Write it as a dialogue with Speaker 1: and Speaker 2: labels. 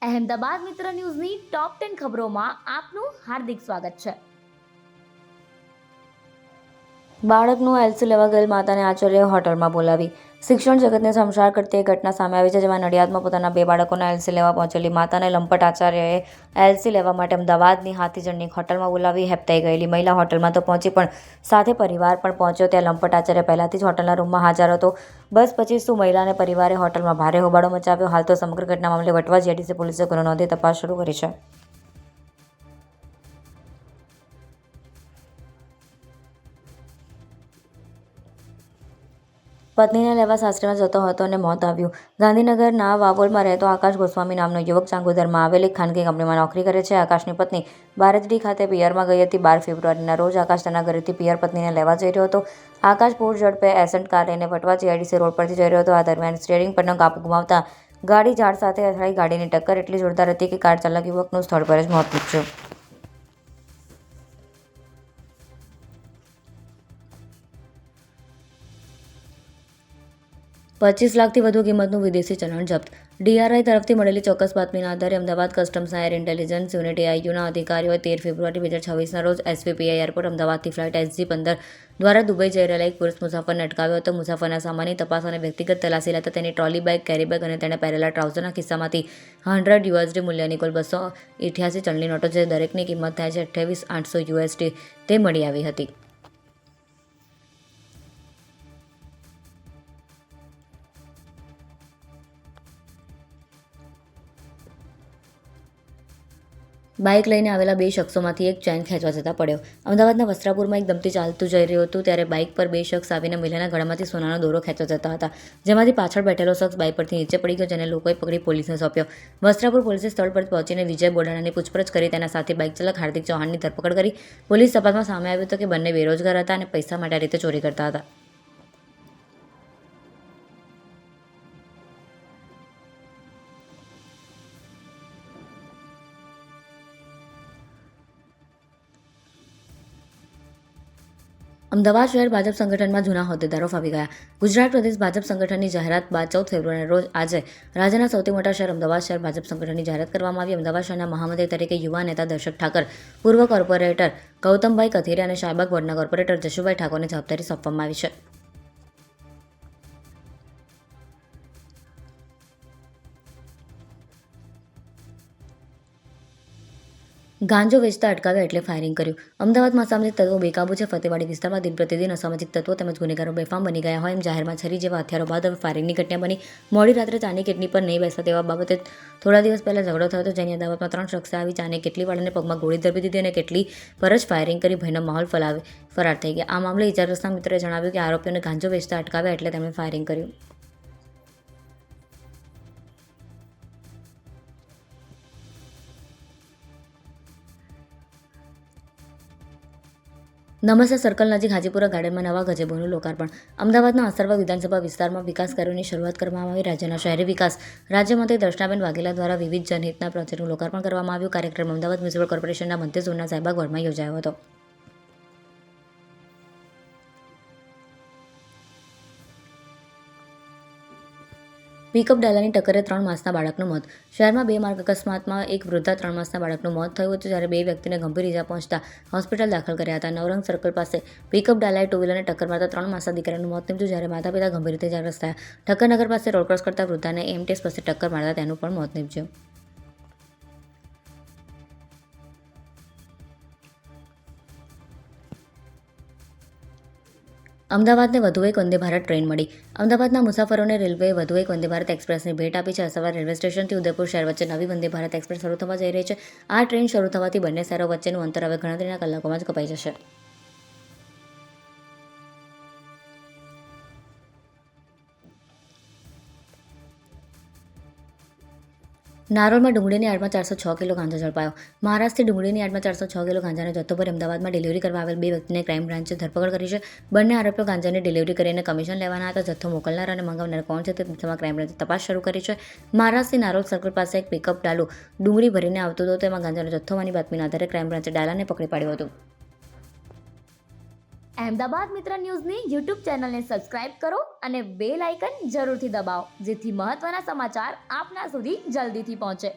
Speaker 1: અહેમદાબાદ મિત્ર ન્યૂઝની ટોપ 10 ખબરોમાં આપનું હાર્દિક સ્વાગત છે। બાળકનું એલસી લેવા ગયેલ માતાને આચાર્ય હોટલમાં બોલાવી। શિક્ષણ જગતને શમશાર કરતી એક ઘટના સામે આવી છે, જેમાં નડિયાદમાં પોતાના 2 બાળકોના એલસી લેવા પહોંચેલી માતાને લંપટ આચાર્યએ એલસી લેવા માટે અમદાવાદની હાથીજણની હોટલમાં બોલાવી હેપતાઈ ગયેલી મહિલા હોટલમાં તો પહોંચી, પણ સાથે પરિવાર પણ પહોંચ્યો। ત્યાં લંપટ આચાર્ય પહેલાથી જ હોટલના રૂમમાં હાજર હતો। બસ પછી શું, મહિલાને પરિવારે હોટલમાં ભારે હોબાળો મચાવ્યો। હાલ તો સમગ્ર ઘટના મામલે વટવા જીઆઈડીસી પોલીસે ગુનો નોંધી તપાસ શરૂ કરી છે। પત્નીને લેવા સાસરીમાં જતો હતો અને મોત આવ્યું। ગાંધીનગરના વાવોલમાં રહેતો આકાશ ગોસ્વામી નામનો યુવક ચાંગોદરમાં આવેલી ખાનગી કંપનીમાં નોકરી કરે છે। આકાશની પત્ની બારડજી ખાતે પિયરમાં ગઈ હતી। 12 ફેબ્રુઆરીના રોજ આકાશ તેના ઘરેથી પિયર પત્નીને લેવા જઈ રહ્યો હતો। આકાશ પૂર ઝડપે એસન્ટ કાર લઈને વટવા જીઆઈડીસી રોડ પરથી જઈ રહ્યો હતો। આ દરમિયાન સ્ટીયરિંગ પરનો કાબુ ગુમાવતા ગાડી ઝાડ સાથે અથડાઈ। ગાડીની ટક્કર એટલી જોરદાર હતી કે કાર ચાલક યુવકનું સ્થળ પર જ મોત નીપજ્યું। 25 લાખથી વધુ કિંમતનું વિદેશી ચલણ જપ્ત। ડીઆરઆઈ તરફથી મળેલી ચોક્કસ બાતમીના આધારે અમદાવાદ કસ્ટમ્સના એર ઇન્ટેલિજન્સ યુનિટ એઆઈયુના અધિકારીઓએ 13 ફેબ્રુઆરી 2026ના રોજ એસવીપીઆઈ એરપોર્ટ અમદાવાદથી ફ્લાઇટ SG-15 દ્વારા દુબઈ જઈ રહેલા એક પુરુષ મુસાફરને અટકાવ્યો હતો। મુસાફરના સામાનની તપાસ અને વ્યક્તિગત તલાશી લેતા તેની ટ્રોલી બેગ, કેરી બેગ અને તેણે પહેરેલા ટ્રાઉઝરના ખિસ્સામાંથી $100 મૂલ્યની કુલ 288 ચલણી નોટો, જે દરેકની કિંમત થાય છે $28,800 તે મળી આવી હતી। બાઇક લઈને આવેલા 2 શખ્સોમાંથી એક ચેન ખેંચવા જતાં પડ્યો। અમદાવાદના વસ્ત્રાપુરમાં એક દંપતી ચાલતું જઈ રહ્યું હતું, ત્યારે બાઇક પર 2 શખ્સ આવીને મહિલાના ગળામાંથી સોનાનો દોરો ખેંચવા જતા હતા, જેમાંથી પાછળ બેઠેલો શખ્સ બાઇક પરથી નીચે પડી ગયો, જેને લોકોએ પકડી પોલીસને સોંપ્યો। વસ્ત્રાપુર પોલીસે સ્થળ પર પહોંચીને વિજય બોડાણાની પૂછપરછ કરી તેના સાથી બાઇક ચાલક હાર્દિક ચૌહાણની ધરપકડ કરી। પોલીસ તપાસમાં સામે આવ્યું હતું કે બંને બેરોજગાર હતા અને પૈસા માટે આ રીતે ચોરી કરતા હતા। અમદાવાદ શહેર ભાજપ સંગઠનમાં જૂના હોદ્દેદારો ફાવી ગયા। ગુજરાત પ્રદેશ ભાજપ સંગઠનની જાહેરાત બાદ 14 ફેબ્રુઆરીના રોજ આજે રાજ્યના સૌથી મોટા શહેર અમદાવાદ શહેર ભાજપ સંગઠનની જાહેરાત કરવામાં આવી। અમદાવાદ શહેરના મહામંત્રી તરીકે યુવા નેતા દર્શક ઠાકર, પૂર્વ કોર્પોરેટર ગૌતમભાઈ કથિરિયા અને શાહબાગ વોર્ડના કોર્પોરેટર જશુભાઈ ઠાકોરને જવાબદારી સોંપવામાં આવી છે। ગાંજો વેચતા અટકાવ્યા એટલે ફાયરિંગ કર્યું। અમદાવાદમાં અસામાજિક તત્વો બેકાબુ છે। ફતેવાડી વિસ્તારમાં દિન પ્રતિદિન અસામાજિક તત્વો તેમજ ગુનેગારો બેફામ બની ગયા હોય એમ જાહેરમાં છરી જેવા હથિયારો બાદ હવે ફાયરિંગની ઘટના બની। મોડી રાત્રે ચાની કિટલી પર નહીં બેસતા તેવા બાબતે થોડા દિવસ પહેલા ઝઘડો થયો હતો, જેની અદાવતમાં 3 શખ્સે આવી ચાની કિટલીવાળાને પગમાં ગોળી ધરબી દીધી અને કિટલી પર જ ફાયરિંગ કરી ભયનો માહોલ ફેલાવી ફરાર થઈ ગયા। આ મામલે ઇજાગ્રસ્તના મિત્રએ જણાવ્યું કે આરોપીઓને ગાંજો વેચતા અટકાવ્યા એટલે તેમણે ફાયરિંગ કર્યું। નમસ્તે સર્કલ નજીક હાજીપુરા ગાર્ડનમાં નવા ગજેબોનું લોકાર્પણ। અમદાવાદના આસરવા વિધાનસભા વિસ્તારમાં વિકાસ કાર્યોની શરૂઆત કરવામાં આવી। રાજ્યના શહેરી વિકાસ રાજ્યમંત્રી દર્શનાબેન વાઘેલા દ્વારા વિવિધ જનહિતના પ્રોજેક્ટનું લોકાર્પણ કરવામાં આવ્યું। કાર્યક્રમ અમદાવાદ મ્યુનિસિપલ કોર્પોરેશનના મધ્ય ઝોનના સાહેબાગ વોર્ડમાં યોજાયો હતો। પિકઅપ ડાલાની ટક્કરે 3 માસના બાળકનું મોત। શહેરમાં 2 માર્ગ અકસ્માતમાં એક વૃદ્ધા 3 માસના બાળકનું મોત થયું હતું, જ્યારે 2 વ્યક્તિને ગંભીર ઇજા પહોંચતા હોસ્પિટલ દાખલ કર્યા હતા। નવરંગ સર્કલ પાસે પિકઅપ ડાલાએ 2 વ્હીલરને ટક્કર મારતા 3 માસના દીકરાનું મોત નીપજ્યું, જ્યારે માતા-પિતા ગંભીર રીતે ઇજાગ્રસ્ત થયા। ઠક્કરનગર પાસે રોડ ક્રોસ કરતા વૃદ્ધાને એમટીએસ પાસે ટક્કર મારતા તેનું પણ મોત નીપજ્યું। અમદાવાદને વધુ એક વંદે ભારત ટ્રેન મળી। અમદાવાદના મુસાફરોને રેલવેએ વધુ એક વંદે ભારત એક્સપ્રેસની ભેટ આપી છે। અસરવા રેલવે સ્ટેશનથી ઉદયપુર શહેર વચ્ચે નવી વંદે ભારત એક્સપ્રેસ શરૂ થવા જઈ રહી છે। આ ટ્રેન શરૂ થવાથી બંને શહેરો વચ્ચેનું અંતર હવે ગણતરીના કલાકોમાં જ કપાઈ જશે। નારોલમાં ડુંગળીની આડમાં 406 કિલો ગાંજો ઝડપાયો। મહારાષ્ટ્રથી ડુંગળીની આડમાં 406 કિલો ગાંજાનો જથ્થો ભરી અમદાવાદમાં ડિલિવરી કરવા આવેલ 2 વ્યક્તિને ક્રાઇમ બ્રાન્ચે ધરપકડ કરી છે। બંને આરોપીઓ ગાંજાની ડિલિવરી કરીને કમિશન લેવાના હતા। જથ્થો મોકલનાર અને મંગાવનાર કોણ છે તે દિશામાં ક્રાઇમ બ્રાન્ચે તપાસ શરૂ કરી છે। મહારાષ્ટ્રથી નારોલ સર્કલ પાસે એક પિકઅપ ડાલું ડુંગળી ભરીને આવતું હતું, તેમાં ગાંજાનો જથ્થો હોવાની બાતમીના આધારે ક્રાઇમ બ્રાન્ચે ડાલાને પકડી પાડ્યું હતું। અહેમદાબાદ મિત્ર ન્યૂઝની યુટ્યુબ ચેનલને સબસ્ક્રાઇબ કરો અને બેલ આઇકન જરૂરથી દબાવો, જેથી મહત્વના સમાચાર આપના સુધી જલ્દીથી પહોંચે।